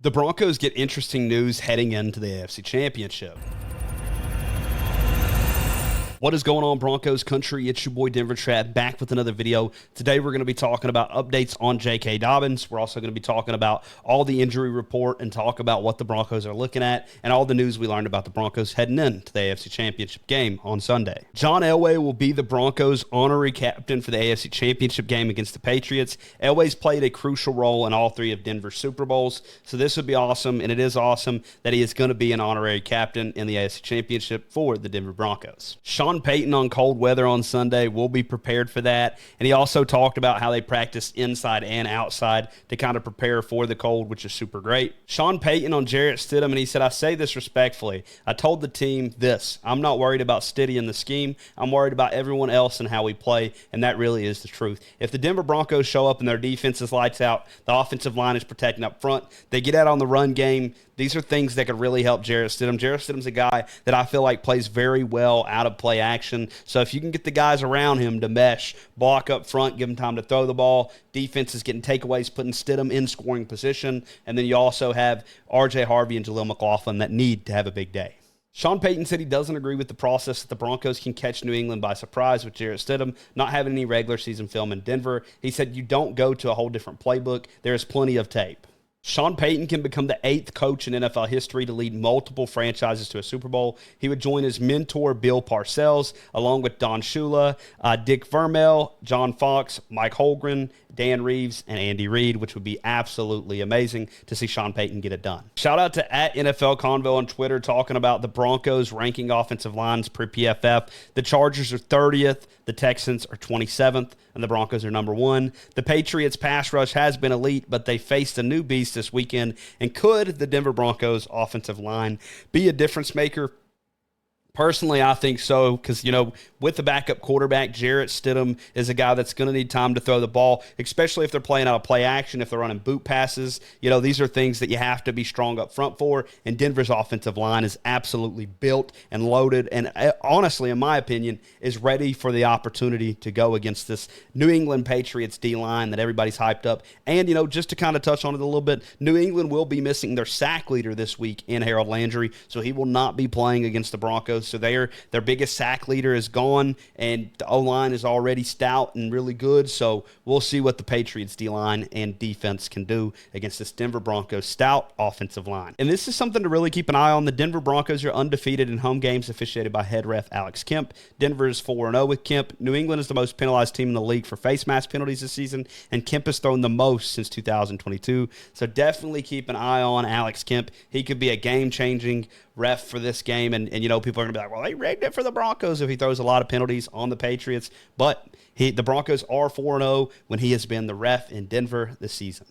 The Broncos get interesting news heading into the AFC Championship. What is going on, Broncos country? It's your boy Denver Trap back with another video. Today we're going to be talking about updates on J.K. Dobbins. We're also going to be talking about all the injury report and talk about what the Broncos are looking at and all the news we learned about the Broncos heading into the AFC Championship game on Sunday. John Elway will be the Broncos' honorary captain for the AFC Championship game against the Patriots. Elway's played a crucial role in all three of Denver's Super Bowls, so this would be awesome, and it is awesome that he is going to be an honorary captain in the AFC Championship for the Denver Broncos. Sean Payton on cold weather on Sunday will be prepared for that, and he also talked about how they practice inside and outside to kind of prepare for the cold, which is super great. Sean Payton on Stidham, and he said, "I say this respectfully. I told the team this. I'm not worried about Stidham and the scheme. I'm worried about everyone else and how we play," and that really is the truth. If the Denver Broncos show up and their defense is lights out, the offensive line is protecting up front, they get out on the run game, these are things that could really help Stidham. Stidham's a guy that I feel like plays very well out of play action. So if you can get the guys around him to mesh, block up front, give him time to throw the ball, defense is getting takeaways, putting Stidham in scoring position, and then you also have R.J. Harvey and Jaleel McLaughlin that need to have a big day. Sean Payton said he doesn't agree with the process that the Broncos can catch New England by surprise with Stidham not having any regular season film in Denver. He said you don't go to a whole different playbook. There is plenty of tape. Sean Payton can become the 8th coach in NFL history to lead multiple franchises to a Super Bowl. He would join his mentor, Bill Parcells, along with Don Shula, Dick Vermeil, John Fox, Mike Holmgren, Dan Reeves, and Andy Reid, which would be absolutely amazing to see Sean Payton get it done. Shout out to @NFL Convo on Twitter talking about the Broncos ranking offensive lines per PFF. The Chargers are 30th, the Texans are 27th, and the Broncos are number 1. The Patriots pass rush has been elite, but they faced a new beast this weekend. And could the Denver Broncos offensive line be a difference maker? Personally, I think so, because, with the backup quarterback, Stidham is a guy that's going to need time to throw the ball, especially if they're playing out of play action, if they're running boot passes. These are things that you have to be strong up front for, and Denver's offensive line is absolutely built and loaded, and honestly, in my opinion, is ready for the opportunity to go against this New England Patriots D-line that everybody's hyped up. And, just to kind of touch on it a little bit, New England will be missing their sack leader this week in Harold Landry, so he will not be playing against the Broncos. So their biggest sack leader is gone, and the O-line is already stout and really good. So we'll see what the Patriots D-line and defense can do against this Denver Broncos stout offensive line. And this is something to really keep an eye on. The Denver Broncos are undefeated in home games officiated by head ref Alex Kemp. Denver is 4-0 with Kemp. New England is the most penalized team in the league for face mask penalties this season, and Kemp has thrown the most since 2022. So definitely keep an eye on Alex Kemp. He could be a game-changing ref for this game, and people are going to be like, well, they rigged it for the Broncos if he throws a lot of penalties on the Patriots, but the Broncos are 4-0 when he has been the ref in Denver this season.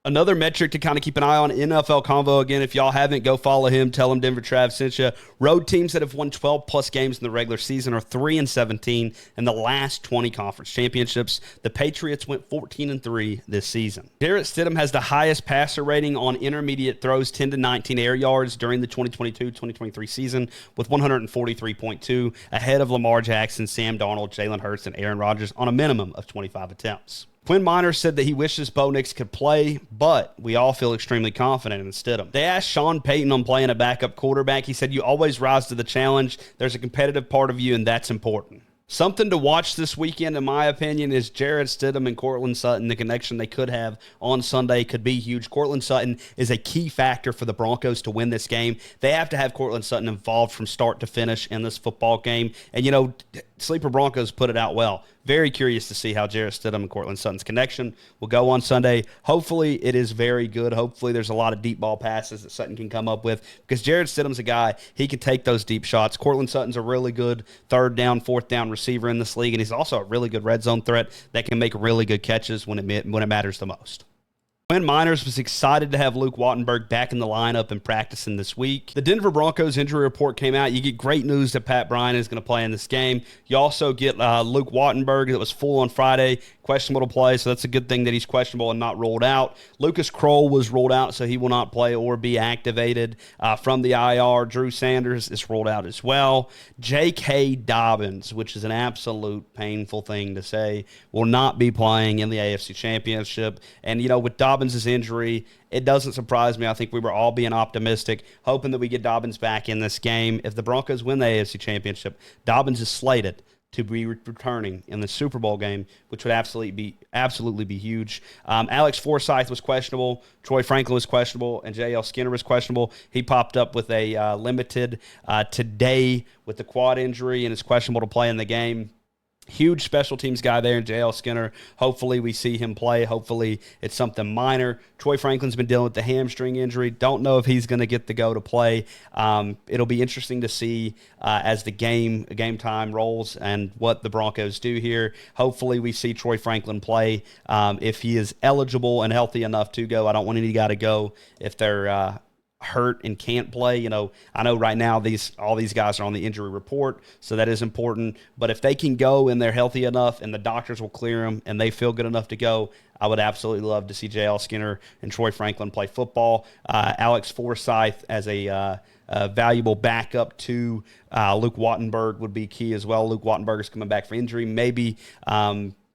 Another metric to kind of keep an eye on, NFL Convo. Again, if y'all haven't, go follow him. Tell him Denver Trav sent you. Road teams that have won 12-plus games in the regular season are 3-17 in the last 20 conference championships. The Patriots went 14-3 this season. Stidham has the highest passer rating on intermediate throws, 10 to 19 air yards during the 2022-2023 season with 143.2, ahead of Lamar Jackson, Sam Darnold, Jalen Hurts, and Aaron Rodgers on a minimum of 25 attempts. Quinn Miners said that he wishes Bo Nix could play, but we all feel extremely confident in Stidham. They asked Sean Payton on playing a backup quarterback. He said, "You always rise to the challenge. There's a competitive part of you, and that's important." Something to watch this weekend, in my opinion, is Stidham and Courtland Sutton. The connection they could have on Sunday could be huge. Courtland Sutton is a key factor for the Broncos to win this game. They have to have Courtland Sutton involved from start to finish in this football game. And, Sleeper Broncos put it out well. Very curious to see how Stidham and Courtland Sutton's connection will go on Sunday. Hopefully, it is very good. Hopefully, there's a lot of deep ball passes that Sutton can come up with, because Stidham's a guy, he can take those deep shots. Courtland Sutton's a really good third down, fourth down receiver in this league, and he's also a really good red zone threat that can make really good catches when it matters the most. Quinn Miners was excited to have Luke Wattenberg back in the lineup and practicing this week. The Denver Broncos injury report came out. You get great news that Pat Bryant is going to play in this game. You also get Luke Wattenberg that was full on Friday. questionable to play, so that's a good thing that he's questionable and not ruled out. Lucas Kroll was ruled out, so he will not play or be activated from the IR. Drew Sanders is ruled out as well. J.K. Dobbins, which is an absolute painful thing to say, will not be playing in the AFC Championship. And, with Dobbins' injury, it doesn't surprise me. I think we were all being optimistic, hoping that we get Dobbins back in this game. If the Broncos win the AFC Championship, Dobbins is slated to be returning in the Super Bowl game, which would absolutely be huge. Alex Forsyth was questionable. Troy Franklin was questionable, and J.L. Skinner was questionable. He popped up with a limited today with the quad injury and is questionable to play in the game. Huge special teams guy there in J.L. Skinner. Hopefully we see him play. Hopefully it's something minor. Troy Franklin's been dealing with the hamstring injury. Don't know if he's going to get the go to play. It'll be interesting to see as the game time rolls and what the Broncos do here. Hopefully we see Troy Franklin play if he is eligible and healthy enough to go. I don't want any guy to go if they're hurt and can't play. I know right now all these guys are on the injury report, so that is important. But if they can go and they're healthy enough and the doctors will clear them and they feel good enough to go, I would absolutely love to see J.L. Skinner and Troy Franklin play football. Alex Forsyth as a valuable backup to Luke Wattenberg would be key as well. Luke Wattenberg is coming back for injury. Maybe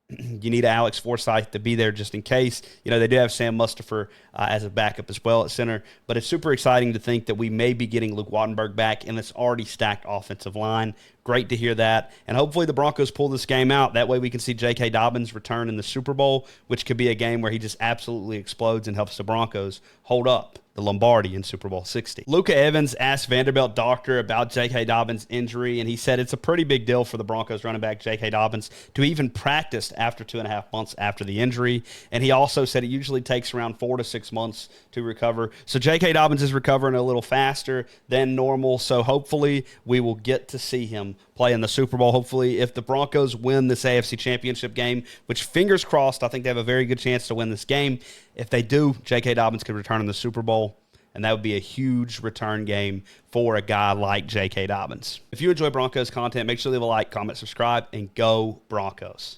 you need Alex Forsyth to be there just in case. They do have Sam Mustipher as a backup as well at center. But it's super exciting to think that we may be getting Luke Wattenberg back in this already stacked offensive line. Great to hear that. And hopefully the Broncos pull this game out. That way we can see J.K. Dobbins return in the Super Bowl, which could be a game where he just absolutely explodes and helps the Broncos hold up the Lombardi in Super Bowl 60. Luka Evans asked Vanderbilt doctor about J.K. Dobbins' injury, and he said it's a pretty big deal for the Broncos running back J.K. Dobbins to even practice after 2.5 months after the injury. And he also said it usually takes around 4 to 6 months to recover. So J.K. Dobbins is recovering a little faster than normal, so hopefully we will get to see him play in the Super Bowl. Hopefully, if the Broncos win this AFC Championship game, which fingers crossed, I think they have a very good chance to win this game. If they do, J.K. Dobbins could return in the Super Bowl, and that would be a huge return game for a guy like J.K. Dobbins. If you enjoy Broncos content, make sure to leave a like, comment, subscribe, and go Broncos.